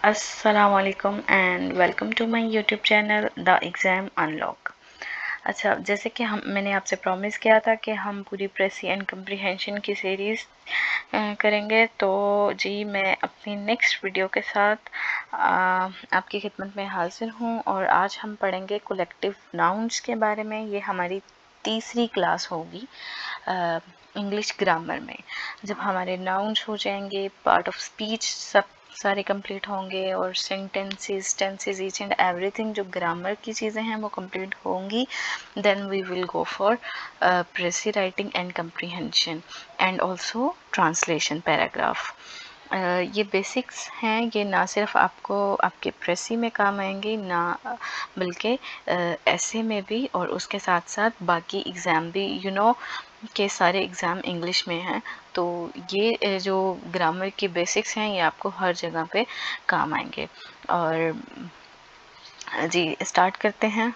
अस्सलामुअलैकुम and welcome to my YouTube channel the exam unlock. अच्छा, जैसे कि मैंने आपसे प्रॉमिस किया था कि हम पूरी प्रेसी एंड कम्प्रीहेंशन की सीरीज़ करेंगे, तो जी मैं अपनी नेक्स्ट वीडियो के साथ आपकी खिदमत में हाजिर हूँ और आज हम पढ़ेंगे कलेक्टिव नाउन्स के बारे में। ये हमारी तीसरी क्लास होगी इंग्लिश ग्रामर में। जब हमारे नाउन्स हो जाएंगे, पार्ट ऑफ स्पीच सब सारे कंप्लीट होंगे और sentences, tenses, each and everything जो ग्रामर की चीज़ें हैं वो कंप्लीट होंगी, then we will go for precis writing and comprehension and also translation paragraph. ये बेसिक्स हैं, ये ना सिर्फ आपको आपके प्रेसी में काम आएंगे ना बल्कि ऐसे में भी, और उसके साथ साथ बाकी एग्ज़ाम भी के सारे एग्ज़ाम इंग्लिश में हैं, तो ये जो ग्रामर की बेसिक्स हैं ये आपको हर जगह पे काम आएंगे। और जी स्टार्ट करते हैं।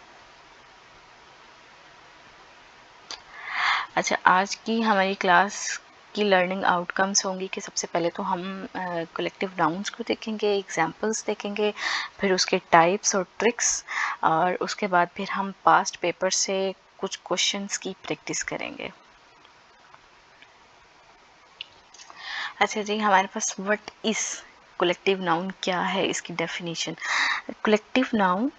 अच्छा, आज की हमारी क्लास की लर्निंग आउटकम्स होंगी कि सबसे पहले तो हम कलेक्टिव नाउन्स को देखेंगे, एग्जांपल्स देखेंगे, फिर उसके टाइप्स और ट्रिक्स, और उसके बाद फिर हम पास्ट पेपर से कुछ क्वेश्चंस की प्रैक्टिस करेंगे। अच्छा जी, हमारे पास व्हाट इज़ कलेक्टिव नाउन, क्या है इसकी डेफिनेशन। कलेक्टिव नाउन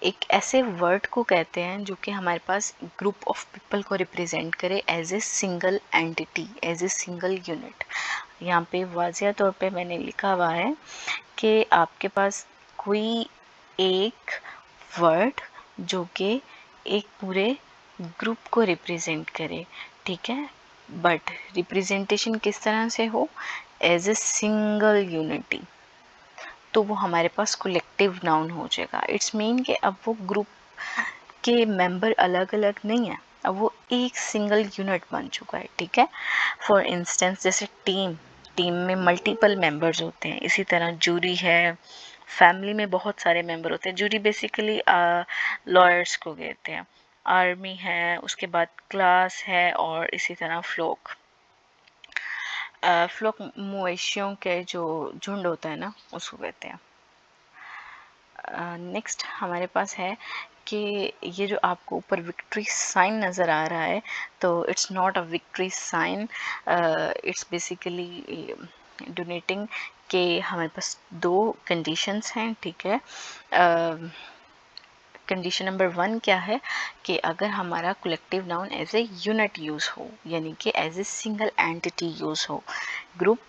एक ऐसे वर्ड को कहते हैं जो कि हमारे पास ग्रुप ऑफ पीपल को रिप्रेजेंट करे as a single entity, as a single unit. यहाँ पे वाज़िया तौर पे मैंने लिखा हुआ है कि आपके पास कोई एक वर्ड जो कि एक पूरे ग्रुप को रिप्रेजेंट करे, ठीक है, बट रिप्रेजेंटेशन किस तरह से हो, एज ए सिंगल यूनिटी, तो वो हमारे पास कलेक्टिव नाउन हो जाएगा। इट्स मीन कि अब वो ग्रुप के मेंबर अलग अलग नहीं है, अब वो एक सिंगल यूनिट बन चुका है, ठीक है। फॉर इंस्टेंस जैसे टीम में मल्टीपल मेंबर्स होते हैं, इसी तरह जूरी है, फैमिली में बहुत सारे मेंबर होते हैं। जूरी बेसिकली लॉयर्स को कहते हैं। आर्मी है, उसके बाद क्लास है, और इसी तरह फ्लोक मवेशियों के जो झुंड होता है ना, उसको कहते हैं। नेक्स्ट हमारे पास है कि ये जो आपको ऊपर विक्ट्री साइन नज़र आ रहा है, तो it's not a victory sign, it's basically donating कि हमारे पास दो कंडीशंस हैं, ठीक है। कंडीशन नंबर 1 क्या है कि अगर हमारा collective noun as a unit use हो, यानी कि as a single entity use हो, group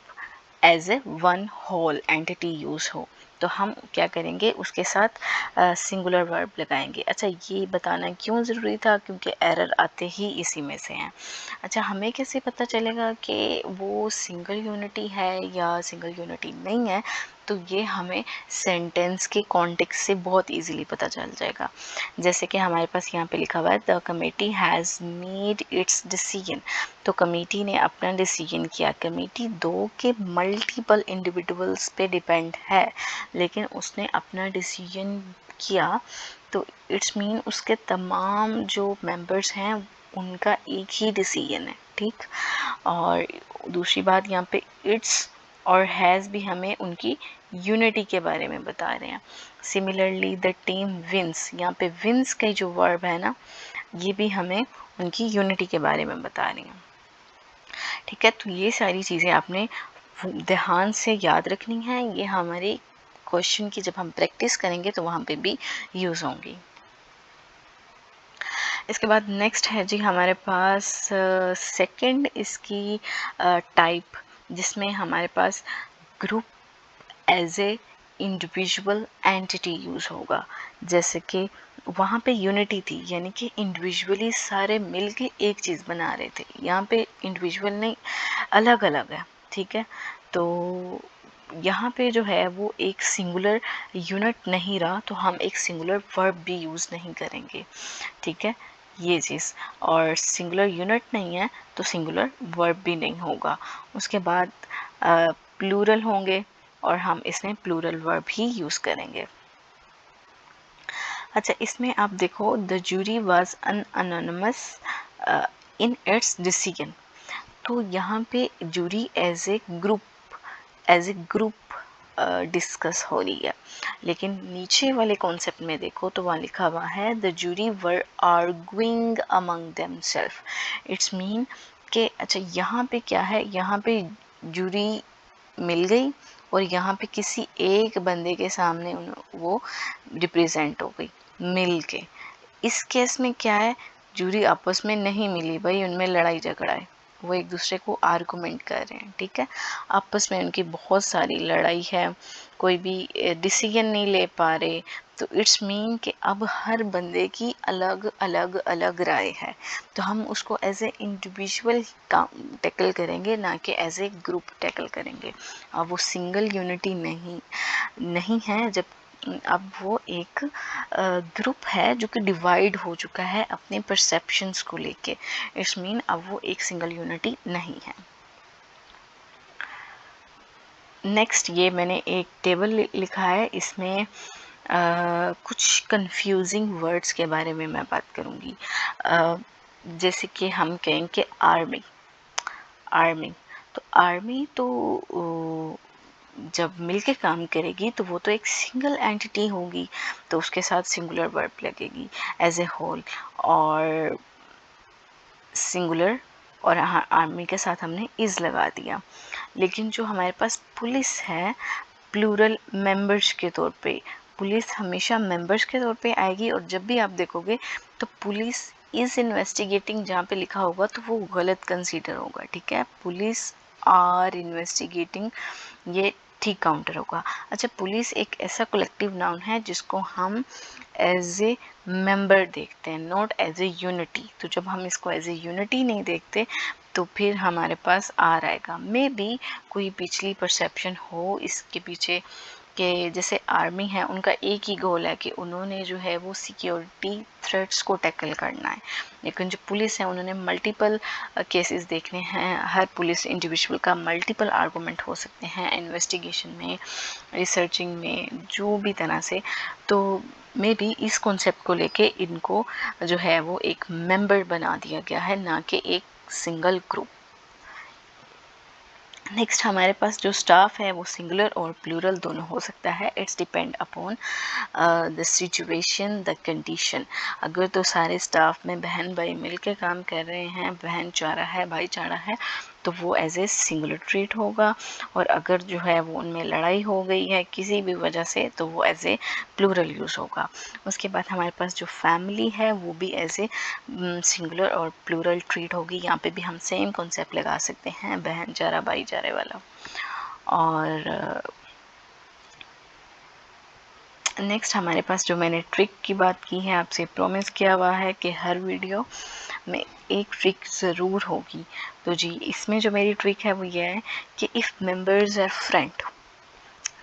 as a one whole entity use हो, तो हम क्या करेंगे, उसके साथ सिंगुलर वर्ब लगाएंगे। अच्छा, ये बताना क्यों ज़रूरी था, क्योंकि एरर आते ही इसी में से हैं। अच्छा, हमें कैसे पता चलेगा कि वो सिंगल यूनिटी है या सिंगल यूनिटी नहीं है, तो ये हमें सेंटेंस के कॉन्टेक्स्ट से बहुत इजीली पता चल जाएगा। जैसे कि हमारे पास यहाँ पे लिखा हुआ है the committee has made it's decision, तो कमेटी ने अपना डिसीजन किया। कमेटी दो के मल्टीपल इंडिविजुअल्स पे डिपेंड है, लेकिन उसने अपना डिसीजन किया, तो इट्स मीन उसके तमाम जो मेंबर्स हैं उनका एक ही डिसीजन है, ठीक। और दूसरी बात, यहाँ पे इट्स और हैज़ भी हमें उनकी यूनिटी के बारे में बता रहे हैं। सिमिलरली द टीम विंस, यहाँ पे विंस के जो वर्ब है ना, ये भी हमें उनकी यूनिटी के बारे में बता रही हैं, ठीक है। तो ये सारी चीज़ें आपने ध्यान से याद रखनी है, ये हमारे क्वेश्चन की जब हम प्रैक्टिस करेंगे तो वहाँ पे भी यूज़ होंगी। इसके बाद नेक्स्ट है जी हमारे पास सेकंड इसकी टाइप, जिसमें हमारे पास group as a individual entity use होगा। जैसे कि वहाँ पे यूनिटी थी, यानी कि इंडिविजुअली सारे मिलके एक चीज़ बना रहे थे, यहाँ पे इंडिविजुअल नहीं, अलग अलग है, ठीक है। तो यहाँ पे जो है वो एक सिंगुलर यूनिट नहीं रहा, तो हम एक सिंगुलर वर्ब भी यूज़ नहीं करेंगे, ठीक है, ये चीज़। और सिंगुलर यूनिट नहीं है तो सिंगुलर वर्ब भी नहीं होगा। उसके बाद प्लूरल होंगे और हम इसमें प्लूरल वर्ब ही यूज़ करेंगे। अच्छा, इसमें आप देखो the jury was un unanimous in its decision, तो यहाँ पे jury as a group discuss हो रही है। लेकिन नीचे वाले कॉन्सेप्ट में देखो तो वहाँ लिखा हुआ है the jury were arguing among themselves. It's mean कि अच्छा यहाँ पे क्या है, यहाँ पे जूरी मिल गई और यहाँ पे किसी एक बंदे के सामने वो रिप्रेजेंट हो गई मिल के। इस केस में क्या है, जूरी आपस में नहीं मिली भाई, उनमें लड़ाई झगड़ा है, वो एक दूसरे को आर्गुमेंट कर रहे हैं, ठीक है, आपस में उनकी बहुत सारी लड़ाई है, कोई भी डिसीजन नहीं ले पा रहे। तो इट्स मीन कि अब हर बंदे की अलग अलग अलग राय है, तो हम उसको एज ए इंडिविजुअल टैकल करेंगे, ना कि एज ए ग्रुप टैकल करेंगे। अब वो सिंगल यूनिटी नहीं है, जब अब वो एक ग्रुप है जो कि डिवाइड हो चुका है अपने परसेप्शंस को लेके। इट्स मीन अब वो एक सिंगल यूनिटी नहीं है। नेक्स्ट ये मैंने एक टेबल लिखा है, इसमें कुछ कंफ्यूजिंग वर्ड्स के बारे में मैं बात करूँगी। जैसे कि हम कहें कि आर्मी, आर्मी तो जब मिलके काम करेगी तो वो तो एक सिंगल एंटिटी होगी, तो उसके साथ सिंगुलर वर्ब लगेगी एज ए होल, और सिंगुलर और आर्मी के साथ हमने इज लगा दिया। लेकिन जो हमारे पास पुलिस है, प्लूरल मेंबर्स के तौर पे, पुलिस हमेशा मेंबर्स के तौर पे आएगी, और जब भी आप देखोगे तो पुलिस इज इन्वेस्टिगेटिंग जहाँ पे लिखा होगा तो वो गलत कंसीडर होगा, ठीक है, पुलिस आर इन्वेस्टिगेटिंग ये ठीक काउंटर होगा। अच्छा, पुलिस एक ऐसा कलेक्टिव नाउन है जिसको हम एज ए मेंबर देखते हैं, नॉट एज ए यूनिटी। तो जब हम इसको एज ए यूनिटी नहीं देखते तो फिर हमारे पास आर आएगा। मे बी कोई पिछली परसेप्शन हो इसके पीछे, कि जैसे आर्मी है उनका एक ही गोल है कि उन्होंने जो है वो सिक्योरिटी थ्रेट्स को टैकल करना है, लेकिन जो पुलिस है उन्होंने मल्टीपल केसेस देखने हैं, हर पुलिस इंडिविजुअल का मल्टीपल आर्गूमेंट हो सकते हैं इन्वेस्टिगेशन में, रिसर्चिंग में, जो भी तरह से। तो मे बी इस कॉन्सेप्ट को लेके इनको जो है वो एक मेंबर बना दिया गया है, ना कि एक सिंगल ग्रुप। नेक्स्ट हमारे पास जो स्टाफ है वो सिंगुलर और प्लूरल दोनों हो सकता है, it's depend upon the situation, the condition. अगर तो सारे स्टाफ में बहन भाई मिल के काम कर रहे हैं, बहन चारा है, भाईचारा है, तो वो एज ए सिंगुलर ट्रीट होगा, और अगर जो है वो उनमें लड़ाई हो गई है किसी भी वजह से तो वो एज ए प्लूरल यूज़ होगा। उसके बाद हमारे पास जो फैमिली है वो भी एज ए सिंगुलर और प्लूरल ट्रीट होगी। यहाँ पे भी हम सेम कॉन्सेप्ट लगा सकते हैं, बहन चारा भाईचारे वाला। और नेक्स्ट हमारे पास जो मैंने ट्रिक की बात की है, आपसे प्रॉमिस किया हुआ है कि हर वीडियो में एक ट्रिक ज़रूर होगी। तो जी इसमें जो मेरी ट्रिक है वो ये है कि इफ़ मेंबर्स आर फ्रेंड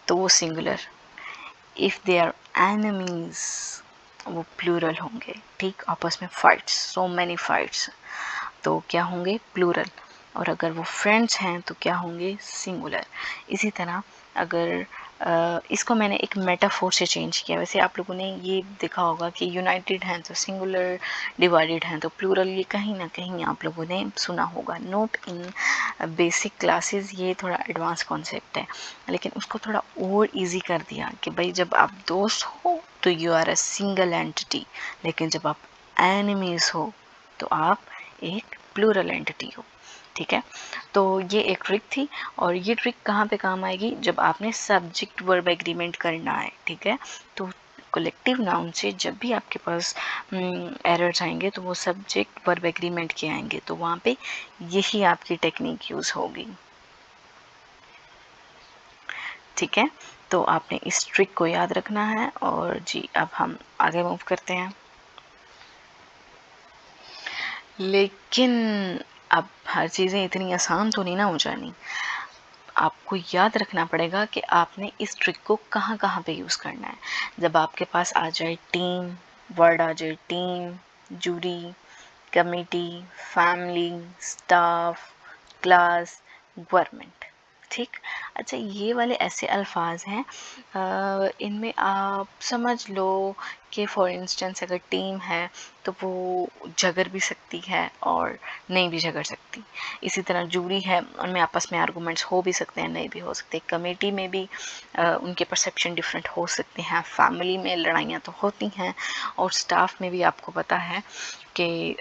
तो वो singular, if they are enemies वो प्लूरल होंगे, ठीक, आपस में फाइट्स, सो मैनी फाइट्स, तो क्या होंगे, प्लूरल। और अगर वो फ्रेंड्स हैं तो क्या होंगे, सिंगुलर। इसी तरह अगर इसको मैंने एक मेटाफोर से चेंज किया। वैसे आप लोगों ने ये देखा होगा कि यूनाइटेड हैं तो सिंगुलर, डिवाइडेड हैं तो प्लूरल, ये कहीं ना कहीं आप लोगों ने सुना होगा, नोट इन बेसिक क्लासेस, ये थोड़ा एडवांस कॉन्सेप्ट है, लेकिन उसको थोड़ा और इजी कर दिया कि भाई जब आप दोस्त हो तो you are a single entity, लेकिन जब आप एनिमीज हो तो आप एक प्लूरल एंटिटी हो, ठीक है। तो ये एक ट्रिक थी, और ये ट्रिक कहाँ पे काम आएगी, जब आपने सब्जेक्ट वर्ब एग्रीमेंट करना है, ठीक है। तो कलेक्टिव नाउन से जब भी आपके पास एरर्स आएंगे तो वो सब्जेक्ट वर्ब एग्रीमेंट के आएंगे, तो वहाँ पे यही आपकी टेक्निक यूज़ होगी, ठीक है। तो आपने इस ट्रिक को याद रखना है। और जी अब हम आगे मूव करते हैं। लेकिन अब हर चीज़ें इतनी आसान तो नहीं ना हो जानी, आपको याद रखना पड़ेगा कि आपने इस ट्रिक को कहाँ कहाँ पे यूज़ करना है। जब आपके पास आ जाए टीम, वर्ड आ जाए team, jury, committee, family, staff, class, government, ठीक। अच्छा, ये वाले ऐसे अल्फाज हैं, इनमें आप समझ लो कि फॉर इंस्टेंस अगर टीम है तो वो झगड़ भी सकती है और नहीं भी झगड़ सकती। इसी तरह जूरी है, उनमें आपस में आर्गूमेंट्स हो भी सकते हैं, नहीं भी हो सकते। कमेटी में भी उनके परसेप्शन डिफरेंट हो सकते हैं। फैमिली में लड़ाइयाँ तो होती हैं, और स्टाफ में भी आपको पता है कि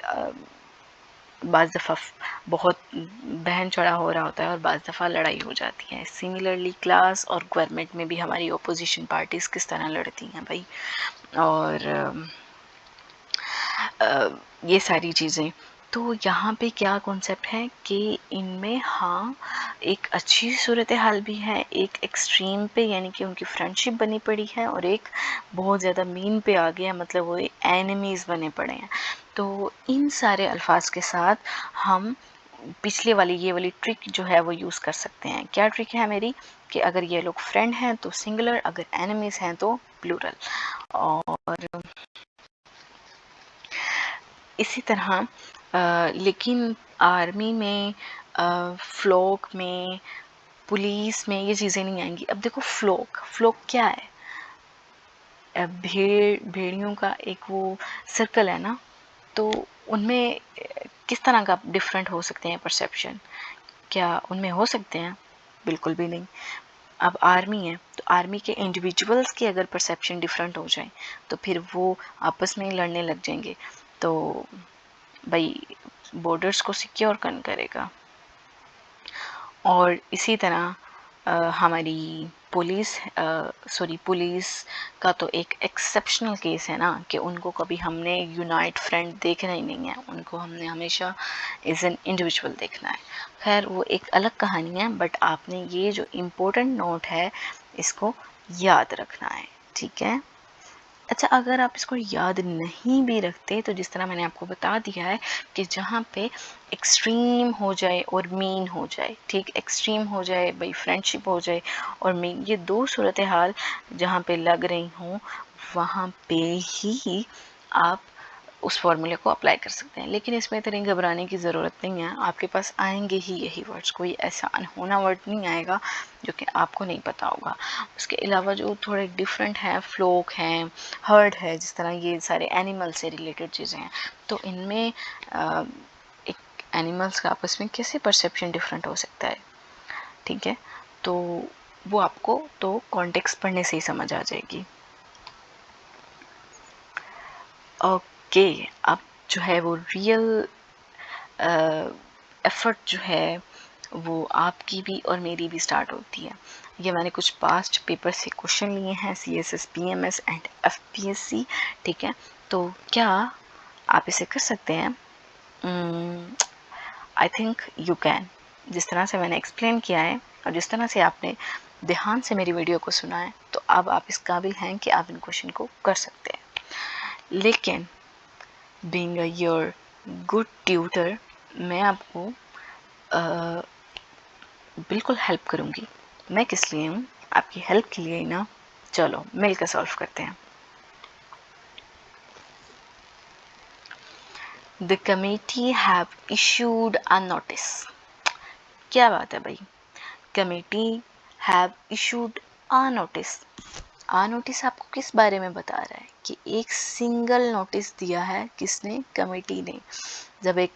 बाज़ दफ़ा बहुत बहन चढ़ा हो रहा होता है और बाज़ दफ़ा लड़ाई हो जाती है। सिमिलरली क्लास और गवर्नमेंट में भी हमारी ओपोजिशन पार्टीज़ किस तरह लड़ती हैं भाई, और ये सारी चीज़ें। तो यहाँ पे क्या कॉन्सेप्ट है कि इनमें हाँ एक अच्छी सूरत हाल भी है, एक एक्सट्रीम पे यानी कि उनकी फ्रेंडशिप बनी पड़ी है, और एक बहुत ज़्यादा मीन पे आ गया, मतलब वो एनिमीज़ बने पड़े हैं। तो इन सारे अल्फाज के साथ हम पिछले वाली ये वाली ट्रिक जो है वो यूज़ कर सकते हैं। क्या ट्रिक है मेरी, कि अगर ये लोग फ्रेंड हैं तो सिंगुलर, अगर एनिमीज़ हैं तो प्लूरल। और इसी तरह लेकिन आर्मी में, फ्लोक में, पुलिस में ये चीज़ें नहीं आएंगी। अब देखो, फ्लोक क्या है? भेड़ियों का एक वो सर्कल है ना, तो उनमें किस तरह का डिफरेंट हो सकते हैं परसेप्शन? क्या उनमें हो सकते हैं? बिल्कुल भी नहीं। अब आर्मी है तो आर्मी के इंडिविजुअल्स की अगर परसेप्शन डिफरेंट हो जाए तो फिर वो आपस में ही लड़ने लग जाएंगे, तो भाई बॉर्डर्स को सिक्योर कौन करेगा? और इसी तरह हमारी पुलिस का तो एक एक्सेप्शनल केस है ना, कि उनको कभी हमने यूनाइट फ्रंट देखना ही नहीं है, उनको हमने हमेशा एज एन इंडिविजुअल देखना है। खैर वो एक अलग कहानी है, बट आपने ये जो इम्पोर्टेंट नोट है इसको याद रखना है, ठीक है। अच्छा, अगर आप इसको याद नहीं भी रखते तो जिस तरह मैंने आपको बता दिया है कि जहाँ पे एक्सट्रीम हो जाए और मीन हो जाए, ठीक, एक्सट्रीम हो जाए भाई फ्रेंडशिप हो जाए और मीन, ये दो सूरत हाल जहाँ पे लग रही हों वहाँ पे ही आप उस फॉर्मूले को अप्लाई कर सकते हैं। लेकिन इसमें इतनी घबराने की ज़रूरत नहीं है, आपके पास आएंगे ही यही वर्ड्स, कोई ऐसा अनहोना वर्ड नहीं आएगा जो कि आपको नहीं पता होगा। उसके अलावा जो थोड़े डिफरेंट हैं, फ्लोक हैं, हर्ड है, जिस तरह ये सारे एनिमल से रिलेटेड चीज़ें हैं, तो इनमें एक एनिमल्स का आपस में कैसे परसेप्शन डिफरेंट हो सकता है, ठीक है। तो वो आपको तो कॉन्टेक्स्ट पढ़ने से ही समझ आ जाएगी। ओके, अब जो है वो रियल एफर्ट जो है वो आपकी भी और मेरी भी स्टार्ट होती है। ये मैंने कुछ पास्ट पेपर से क्वेश्चन लिए हैं, CSS PMS एंड FPSC, ठीक है। तो क्या आप इसे कर सकते हैं? I think you can. जिस तरह से मैंने एक्सप्लेन किया है और जिस तरह से आपने ध्यान से मेरी वीडियो को सुना है, तो अब आप इस काबिल हैं कि आप इन क्वेश्चन को कर सकते हैं। लेकिन being a your good tutor, मैं आपको बिल्कुल हेल्प करूँगी। मैं किस लिए हूँ? आपकी हेल्प के लिए ही ना। चलो मिलकर सॉल्व करते हैं। The committee have issued a notice. क्या बात है भाई, committee have issued a notice. आ नोटिस आपको किस बारे में बता रहा है? कि एक सिंगल नोटिस दिया है, किसने? कमेटी ने। जब एक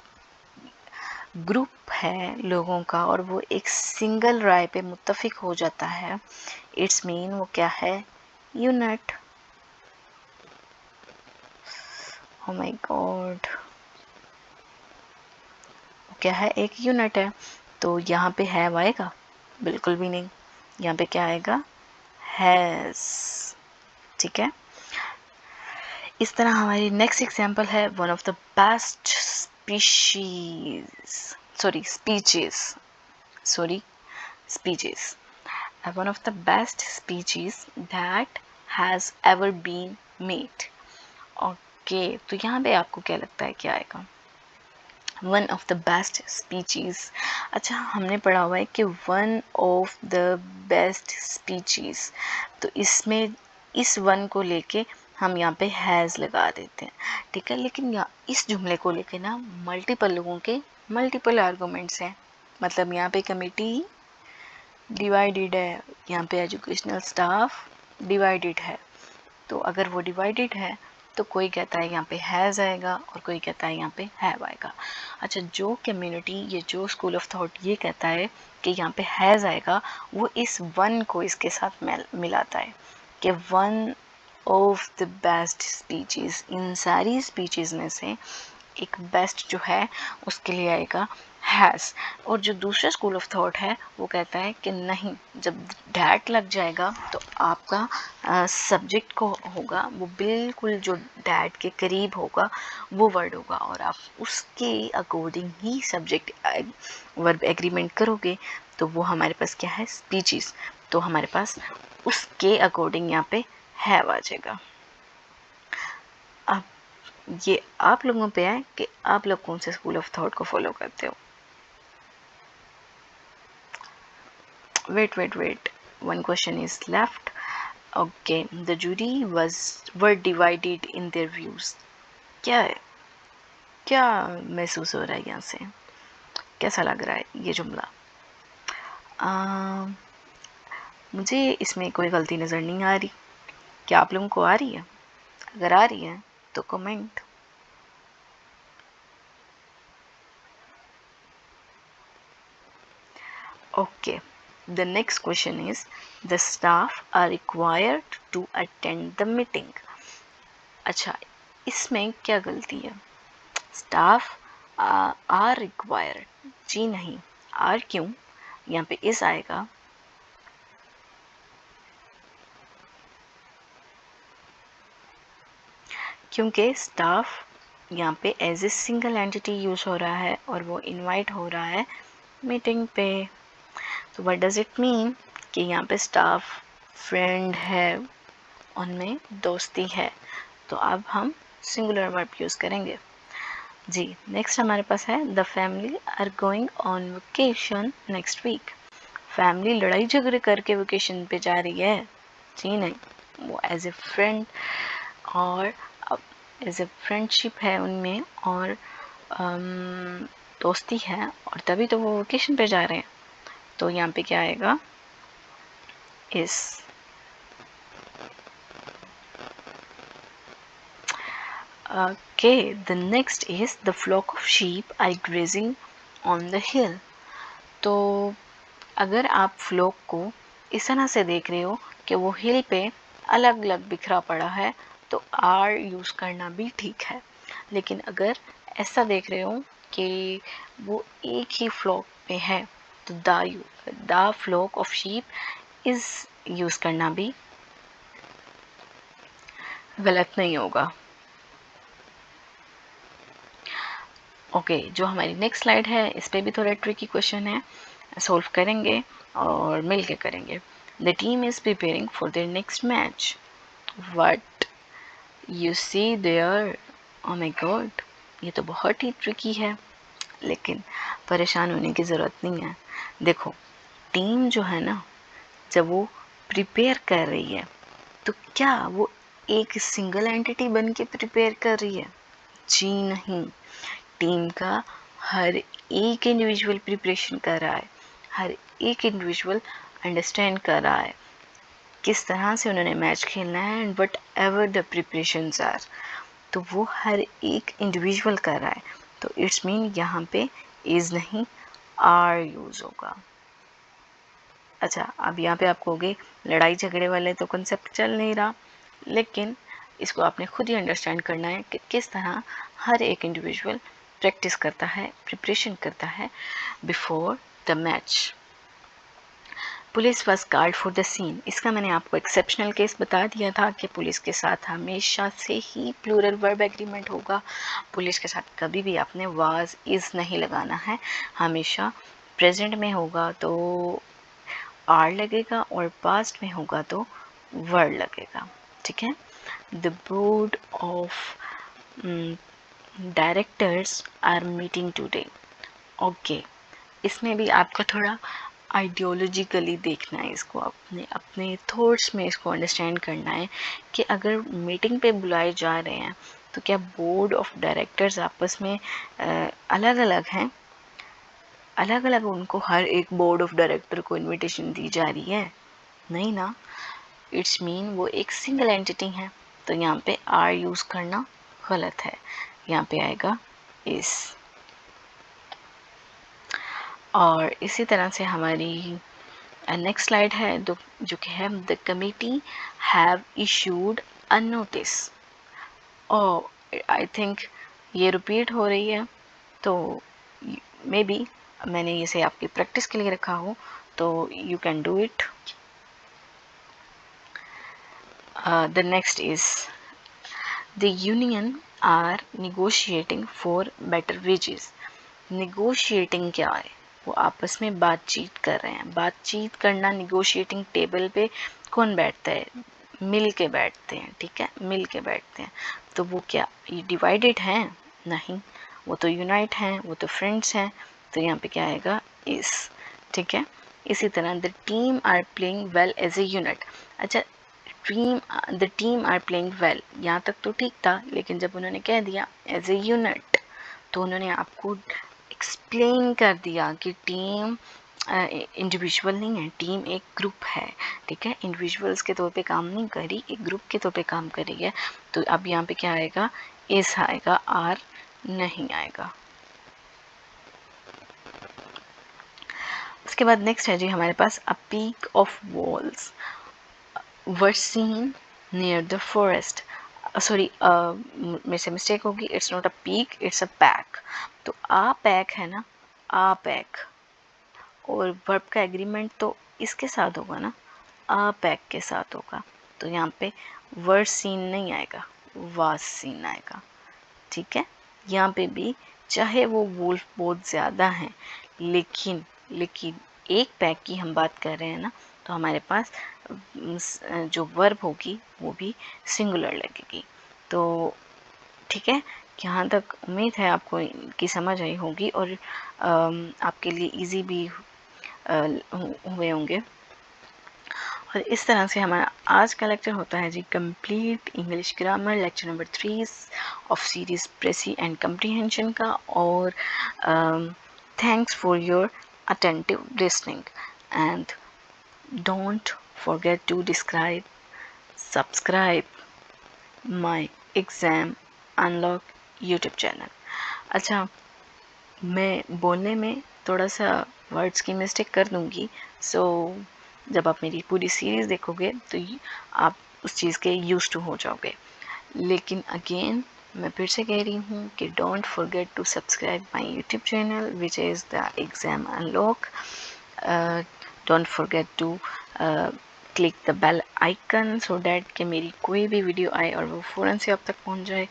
ग्रुप है लोगों का और वो एक सिंगल राय पे मुत्तफिक हो जाता है, इट्स मीन वो क्या है? यूनिट। ओ माय गॉड, क्या है? एक यूनिट है। तो यहाँ पे हैव आएगा? बिल्कुल भी नहीं। यहाँ पे क्या आएगा? हैज, ठीक है। इस तरह हमारी नेक्स्ट एग्जांपल है one of the best species, one of the best species that has ever been made. Okay, तो यहाँ पे आपको क्या लगता है क्या आएगा? One of the best speeches. अच्छा, हमने पढ़ा हुआ है कि one of the best speeches, तो इसमें इस वन को लेके हम यहाँ पे हैज़ लगा देते हैं, ठीक है। लेकिन यहाँ इस जुमले को लेके ना मल्टीपल लोगों के मल्टीपल आर्गूमेंट्स हैं। मतलब यहाँ पे कमेटी डिवाइडेड है, यहाँ पे एजुकेशनल स्टाफ डिवाइडेड है। तो अगर वो डिवाइडेड है तो कोई कहता है यहाँ पे हैज़ आएगा और कोई कहता है यहाँ पे हैव आएगा। अच्छा, जो कम्युनिटी, ये जो स्कूल ऑफ थॉट ये कहता है कि यहाँ पे हैज़ आएगा, वो इस वन को इसके साथ मिलाता है कि one of the best speeches, इन सारी स्पीचेस में से एक बेस्ट जो है उसके लिए आएगा हैज़। और जो दूसरा स्कूल ऑफ थॉट है वो कहता है कि नहीं, जब डैट लग जाएगा तो आपका सब्जेक्ट को होगा वो बिल्कुल जो डैट के करीब होगा वो वर्ड होगा, और आप उसके अकॉर्डिंग ही सब्जेक्ट वर्ब एग्रीमेंट करोगे तो वो हमारे पास क्या है, स्पीचेस। तो हमारे पास उसके अकॉर्डिंग यहाँ पे हैव आ जाएगा। अब ये आप लोगों पे है कि आप लोग कौन से स्कूल ऑफ थॉट को फॉलो करते हो। Wait, one question is left. Okay, the jury were divided in their views. क्या है, क्या महसूस हो रहा है, यहाँ से कैसा लग रहा है ये जुमला? मुझे इसमें कोई गलती नज़र नहीं आ रही। क्या आप लोगों को आ रही है? अगर आ रही है तो comment. Okay, the next question is, the staff are required to attend the meeting. अच्छा, इसमें क्या गलती है? स्टाफ आर रिक्वायर्ड, जी नहीं, आर क्यों, यहाँ पे इस आएगा। क्योंकि स्टाफ यहाँ पे as a single entity use हो रहा है और वो इनवाइट हो रहा है मीटिंग पे। तो व्हाट डज इट मीन कि यहाँ पे स्टाफ फ्रेंड है, उनमें दोस्ती है, तो अब हम सिंगुलर वर्ब यूज़ करेंगे। जी, नेक्स्ट हमारे पास है, the family are going on vacation next week. Family लड़ाई झगड़े करके वेकेशन पे जा रही है? जी नहीं, वो एज ए फ्रेंड और एज ए फ्रेंडशिप है उनमें, और दोस्ती है, और तभी तो वो वेकेशन पे जा रहे हैं। तो यहाँ पे क्या आएगा, इस। Okay, the next is, the flock of sheep are grazing on the hill. तो अगर आप फ्लोक को इस तरह से देख रहे हो कि वो हिल पे अलग अलग बिखरा पड़ा है तो आर यूज़ करना भी ठीक है। लेकिन अगर ऐसा देख रहे हो कि वो एक ही फ्लोक पे है तो the fluke of sheep is use करना भी गलत नहीं होगा। ओके, जो हमारी नेक्स्ट स्लाइड है इस पे भी थोड़ा ट्रिकी क्वेश्चन है, सॉल्व करेंगे और मिल के करेंगे। The team is preparing for their next match. What you see there, oh my god, ये तो बहुत ही ट्रिकी है, लेकिन परेशान होने की ज़रूरत नहीं है। देखो, टीम जो है ना, जब वो प्रिपेयर कर रही है तो क्या वो एक सिंगल एंटिटी बन के प्रिपेयर कर रही है? जी नहीं, टीम का हर एक इंडिविजुअल प्रिपरेशन कर रहा है, हर एक इंडिविजुअल अंडरस्टैंड कर रहा है किस तरह से उन्होंने मैच खेलना है, and whatever the preparations are, तो वो हर एक इंडिविजुअल कर रहा है। तो इट्स मीन यहाँ पे इज़ नहीं, आर यूज़ होगा। अच्छा, अब यहाँ पे आपको होगी लड़ाई झगड़े वाले तो कंसेप्ट चल नहीं रहा, लेकिन इसको आपने खुद ही अंडरस्टैंड करना है कि किस तरह हर एक इंडिविजुअल प्रैक्टिस करता है, प्रिपरेशन करता है before the match. Police was called for the scene, इसका मैंने आपको एक्सेप्शनल केस बता दिया था कि पुलिस के साथ हमेशा से ही प्लूरल वर्ब एग्रीमेंट होगा। पुलिस के साथ कभी भी आपने वाज इज़ नहीं लगाना है, हमेशा प्रेजेंट में होगा तो आर लगेगा और पास्ट में होगा तो वर्ड लगेगा। ठीक है, the board of directors are meeting today. Okay, इसमें भी आपको थोड़ा आइडियोलॉजिकली देखना है, इसको अपने अपने थॉट्स में इसको अंडरस्टैंड करना है कि अगर मीटिंग पे बुलाए जा रहे हैं तो क्या बोर्ड ऑफ डायरेक्टर्स आपस में अलग अलग हैं? अलग अलग उनको हर एक बोर्ड ऑफ डायरेक्टर को इनविटेशन दी जा रही है? नहीं ना, इट्स मीन वो एक सिंगल एंटिटी है। तो यहाँ पे आर यूज़ करना गलत है, यहाँ पे आएगा इस। और इसी तरह से हमारी नेक्स्ट स्लाइड है जो कि है the committee have issued a notice. और आई थिंक ये रिपीट हो रही है, तो मे बी मैंने इसे आपकी प्रैक्टिस के लिए रखा हो, तो you can do it. The next is the union are negotiating for better wages. Negotiating क्या है? वो आपस में बातचीत कर रहे हैं। बातचीत करना, निगोशिएटिंग टेबल पे कौन बैठता है? मिल के बैठते हैं, ठीक है, मिल के बैठते हैं। तो वो क्या ये डिवाइडेड हैं? नहीं, वो तो यूनाइट हैं, वो तो फ्रेंड्स हैं। तो यहाँ पे क्या आएगा? इस, ठीक है। इसी तरह the team are playing well as a unit. अच्छा, the team are playing well, यहाँ तक तो ठीक था, लेकिन जब उन्होंने कह दिया एज ए यूनिट, तो उन्होंने आपको एक्सप्लेन कर दिया कि टीम इंडिविजुअल नहीं है, टीम एक ग्रुप है, ठीक है। इंडिविजुअल्स के तौर पे काम नहीं करी, एक ग्रुप के तौर पे काम करी है। तो अब यहाँ पे क्या आएगा? इस आएगा, आर नहीं आएगा। उसके बाद नेक्स्ट है जी हमारे पास a peak of wolves were seen near the forest. Sorry, मेरे से मिस्टेक होगी, it's not a peak, it's a pack. तो आ पैक है ना, आ पैक, और वर्ब का एग्रीमेंट तो इसके साथ होगा ना, आ पैक के साथ होगा। तो यहाँ पे वर सीन नहीं आएगा, वाज सीन आएगा, ठीक है। यहाँ पे भी चाहे वो वुल्फ बहुत ज़्यादा हैं, लेकिन एक पैक की हम बात कर रहे हैं ना, तो हमारे पास जो वर्ब होगी वो भी सिंगुलर लगेगी। तो ठीक है, यहाँ तक उम्मीद है आपको इनकी समझ आई होगी और आपके लिए इजी भी हुए होंगे। और इस तरह से हमारा आज का लेक्चर होता है जी complete English grammar, lecture number 3 of series precis and comprehension का। और thanks for your attentive listening and don't forget to subscribe my exam unlock YouTube channel. अच्छा, मैं बोलने में थोड़ा सा वर्ड्स की मिस्टेक कर दूंगी, सो जब आप मेरी पूरी सीरीज़ देखोगे तो आप उस चीज़ के यूज टू हो जाओगे। लेकिन अगेन मैं फिर से कह रही हूँ कि don't forget to subscribe my YouTube channel which is the exam unlock. Don't forget to click the bell icon so that कि मेरी कोई भी वीडियो आए और वो फ़ौरन से आप तक पहुँच जाए।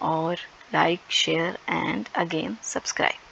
और like, share and again subscribe.